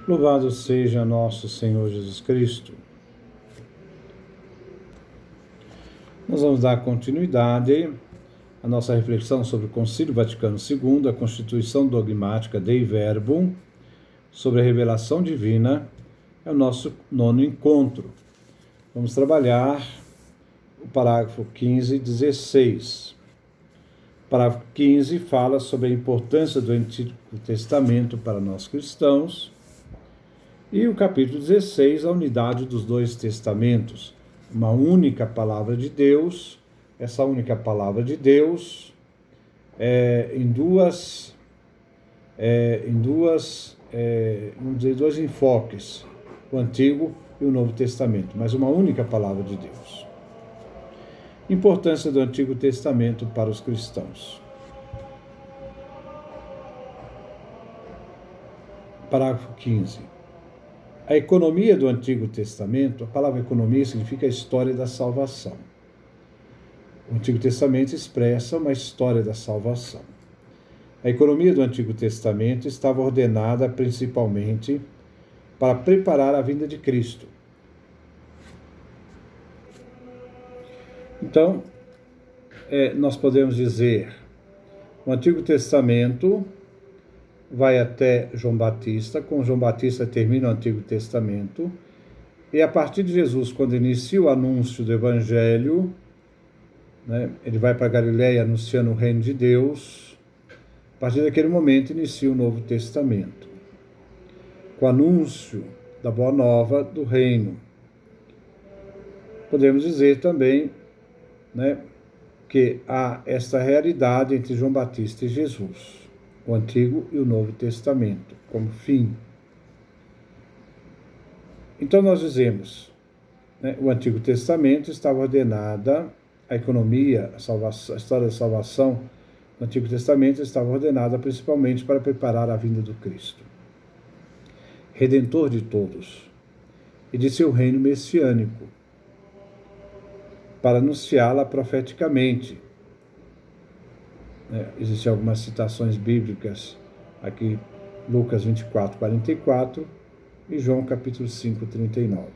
Louvado seja nosso Senhor Jesus Cristo. Nós vamos dar continuidade à nossa reflexão sobre o Concílio Vaticano II, a Constituição Dogmática Dei Verbum, sobre a revelação divina. É o nosso 9º encontro. Vamos trabalhar o parágrafo 15 e 16. O parágrafo 15 fala sobre a importância do Antigo Testamento para nós cristãos. E o capítulo 16, a unidade dos dois testamentos. Uma única palavra de Deus, essa única palavra de Deus em dois enfoques, o Antigo e o Novo Testamento, mas uma única palavra de Deus. Importância do Antigo Testamento para os cristãos. Parágrafo 15. A economia do Antigo Testamento, a palavra economia significa a história da salvação. O Antigo Testamento expressa uma história da salvação. A economia do Antigo Testamento estava ordenada principalmente para preparar a vinda de Cristo. Então, nós podemos dizer, o Antigo Testamento vai até João Batista, com João Batista termina o Antigo Testamento, e a partir de Jesus, quando inicia o anúncio do Evangelho, ele vai para Galiléia anunciando o reino de Deus. A partir daquele momento inicia o Novo Testamento, com o anúncio da Boa Nova do reino. Podemos dizer também que há esta realidade entre João Batista e Jesus, o Antigo e o Novo Testamento, como fim. Então nós dizemos, o Antigo Testamento estava ordenada, a economia, a história da salvação no Antigo Testamento estava ordenada principalmente para preparar a vinda do Cristo, Redentor de todos, e de seu reino messiânico, para anunciá-la profeticamente. Existem algumas citações bíblicas aqui, Lucas 24, 44 e João capítulo 5, 39.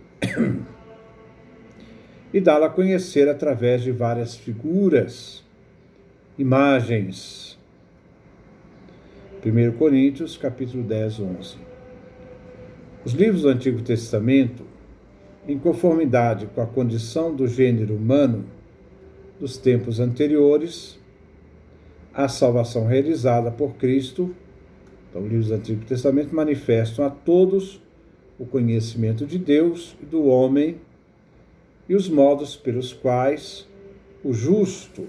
E dá-la a conhecer através de várias figuras, imagens. 1 Coríntios capítulo 10, 11. Os livros do Antigo Testamento, em conformidade com a condição do gênero humano dos tempos anteriores, a salvação realizada por Cristo, então, os livros do Antigo Testamento manifestam a todos o conhecimento de Deus e do homem e os modos pelos quais o justo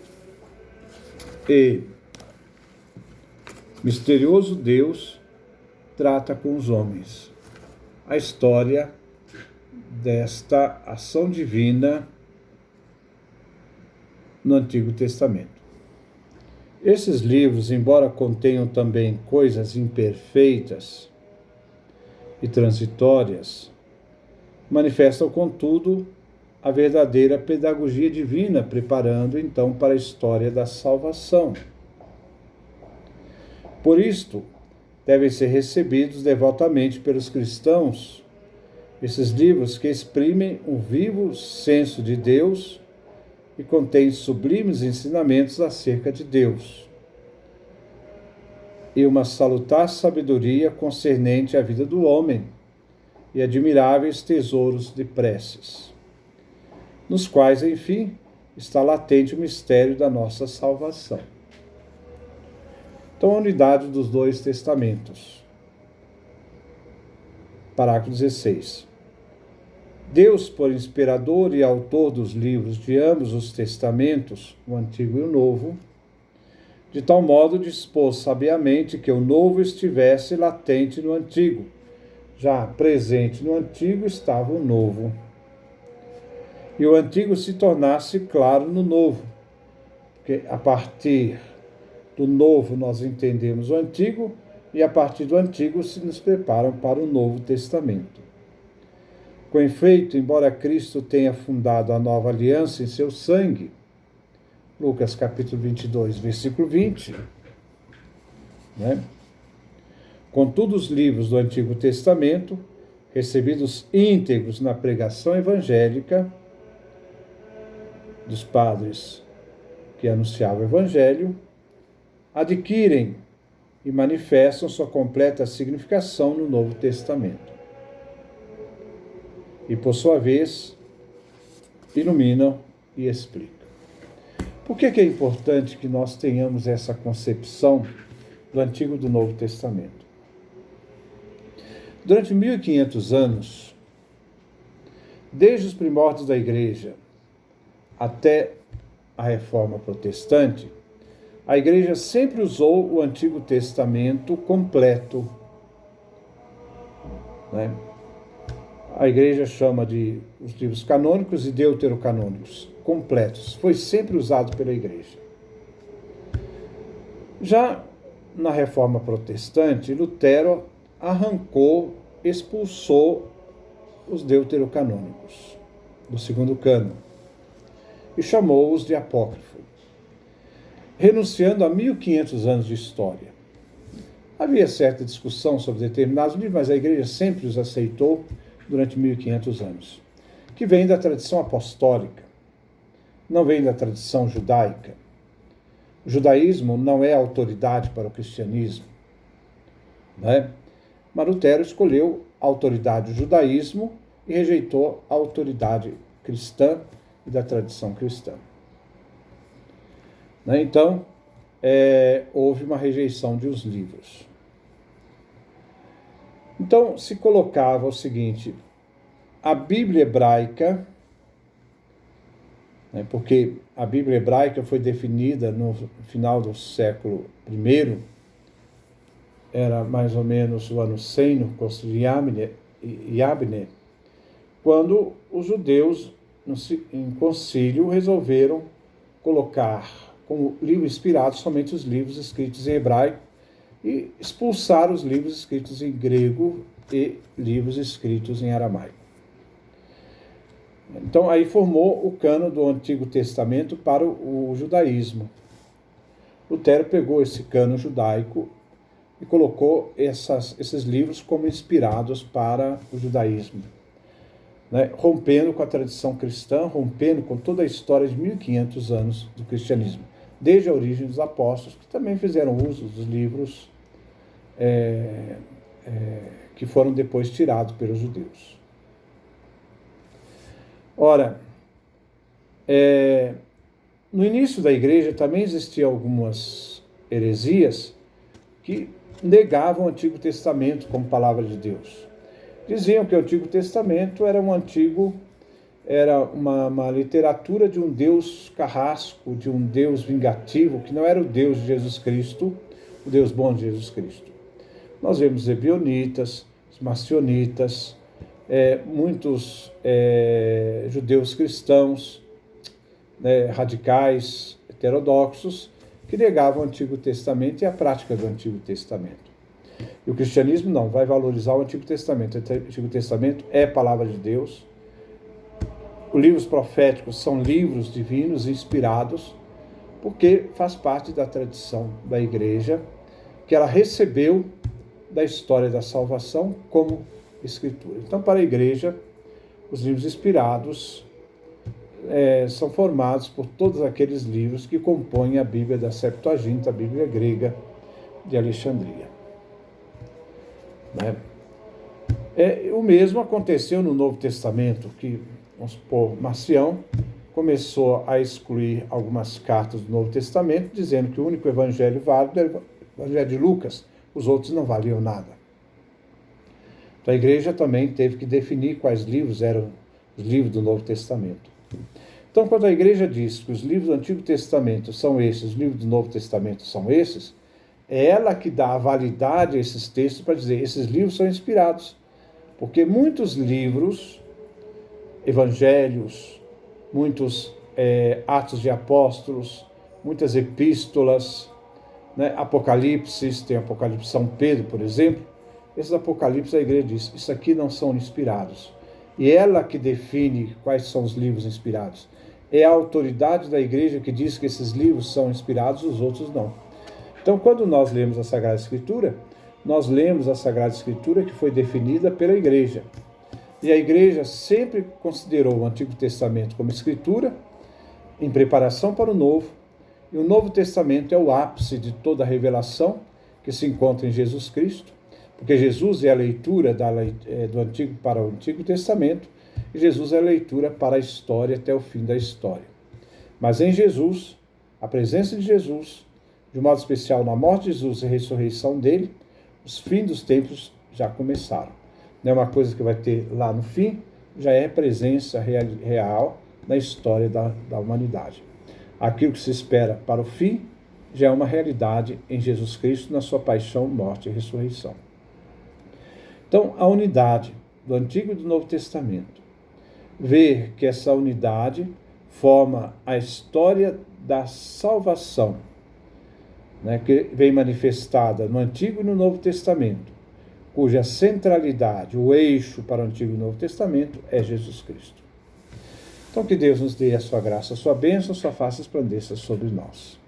e misterioso Deus trata com os homens. A história desta ação divina no Antigo Testamento. Esses livros, embora contenham também coisas imperfeitas e transitórias, manifestam, contudo, a verdadeira pedagogia divina, preparando, então, para a história da salvação. Por isto, devem ser recebidos devotamente pelos cristãos esses livros que exprimem um vivo senso de Deus e contém sublimes ensinamentos acerca de Deus e uma salutar sabedoria concernente à vida do homem e admiráveis tesouros de preces, nos quais, enfim, está latente o mistério da nossa salvação. Então, a unidade dos dois testamentos. Parágrafo 16. Deus, por inspirador e autor dos livros de ambos os testamentos, o Antigo e o Novo, de tal modo dispôs sabiamente que o Novo estivesse latente no Antigo. Já presente no Antigo estava o Novo. E o Antigo se tornasse claro no Novo, porque a partir do Novo nós entendemos o Antigo e a partir do Antigo se nos preparam para o Novo Testamento. Com efeito, embora Cristo tenha fundado a nova aliança em seu sangue, Lucas capítulo 22, versículo 20, Contudo, os livros do Antigo Testamento, recebidos íntegros na pregação evangélica dos padres que anunciavam o Evangelho, adquirem e manifestam sua completa significação no Novo Testamento. E, por sua vez, iluminam e explicam. Por que é importante que nós tenhamos essa concepção do Antigo e do Novo Testamento? Durante 1500 anos, desde os primórdios da Igreja até a Reforma Protestante, a Igreja sempre usou o Antigo Testamento completo, né? A Igreja chama de os livros canônicos e deuterocanônicos, completos. Foi sempre usado pela Igreja. Já na Reforma Protestante, Lutero expulsou os deuterocanônicos do segundo cânon e chamou-os de apócrifo, renunciando a 1500 anos de história. Havia certa discussão sobre determinados livros, mas a Igreja sempre os aceitou durante 1500 anos, que vem da tradição apostólica, não vem da tradição judaica. O judaísmo não é autoridade para o cristianismo, né? Mas Lutero escolheu a autoridade do judaísmo e rejeitou a autoridade cristã e da tradição cristã. Então, houve uma rejeição de os livros. Então, se colocava o seguinte: a Bíblia hebraica, porque a Bíblia hebraica foi definida no final do século I, era mais ou menos o ano 100, no Concílio de Yabne, quando os judeus, em concílio, resolveram colocar como livro inspirado somente os livros escritos em hebraico e expulsar os livros escritos em grego e livros escritos em aramaico. Então, aí formou o cânon do Antigo Testamento para o judaísmo. Lutero pegou esse cânon judaico e colocou esses livros como inspirados para o judaísmo, né? Rompendo com a tradição cristã, rompendo com toda a história de 1500 anos do cristianismo, desde a origem dos apóstolos, que também fizeram uso dos livros que foram depois tirados pelos judeus. Ora, no início da Igreja também existiam algumas heresias que negavam o Antigo Testamento como palavra de Deus. Diziam que o Antigo Testamento era uma literatura de um Deus carrasco, de um Deus vingativo, que não era o Deus de Jesus Cristo, o Deus bom de Jesus Cristo. Nós vemos os ebionitas, os marcionitas, muitos judeus cristãos, radicais, heterodoxos, que negavam o Antigo Testamento e a prática do Antigo Testamento. E o cristianismo não, vai valorizar o Antigo Testamento. O Antigo Testamento é a palavra de Deus. Os livros proféticos são livros divinos inspirados, porque faz parte da tradição da Igreja, que ela recebeu da história da salvação como Escritura. Então, para a Igreja, os livros inspirados são formados por todos aqueles livros que compõem a Bíblia da Septuaginta, a Bíblia grega de Alexandria. O mesmo aconteceu no Novo Testamento, que, vamos supor, Marcião começou a excluir algumas cartas do Novo Testamento, dizendo que o único evangelho válido era o evangelho de Lucas, os outros não valiam nada. Então a Igreja também teve que definir quais livros eram os livros do Novo Testamento. Então, quando a Igreja diz que os livros do Antigo Testamento são esses, os livros do Novo Testamento são esses, é ela que dá a validade a esses textos para dizer que esses livros são inspirados. Porque muitos livros, evangelhos, muitos Atos de Apóstolos, muitas epístolas, Apocalipse, tem Apocalipse São Pedro, por exemplo, esses Apocalipse a Igreja diz, isso aqui não são inspirados. E ela que define quais são os livros inspirados. É a autoridade da Igreja que diz que esses livros são inspirados, os outros não. Então, quando nós lemos a Sagrada Escritura, nós lemos a Sagrada Escritura que foi definida pela Igreja. E a Igreja sempre considerou o Antigo Testamento como Escritura, em preparação para o Novo, e o Novo Testamento é o ápice de toda a revelação que se encontra em Jesus Cristo, porque Jesus é a leitura do Antigo para o Antigo Testamento, e Jesus é a leitura para a história até o fim da história. Mas em Jesus, a presença de Jesus, de modo especial na morte de Jesus e a ressurreição dele, os fins dos tempos já começaram. Não é uma coisa que vai ter lá no fim, já é presença real na história da humanidade. Aquilo que se espera para o fim já é uma realidade em Jesus Cristo na sua paixão, morte e ressurreição. Então, a unidade do Antigo e do Novo Testamento. Ver que essa unidade forma a história da salvação, né, que vem manifestada no Antigo e no Novo Testamento, cuja centralidade, o eixo para o Antigo e o Novo Testamento é Jesus Cristo. Então que Deus nos dê a sua graça, a sua bênção, a sua face resplandeça sobre nós.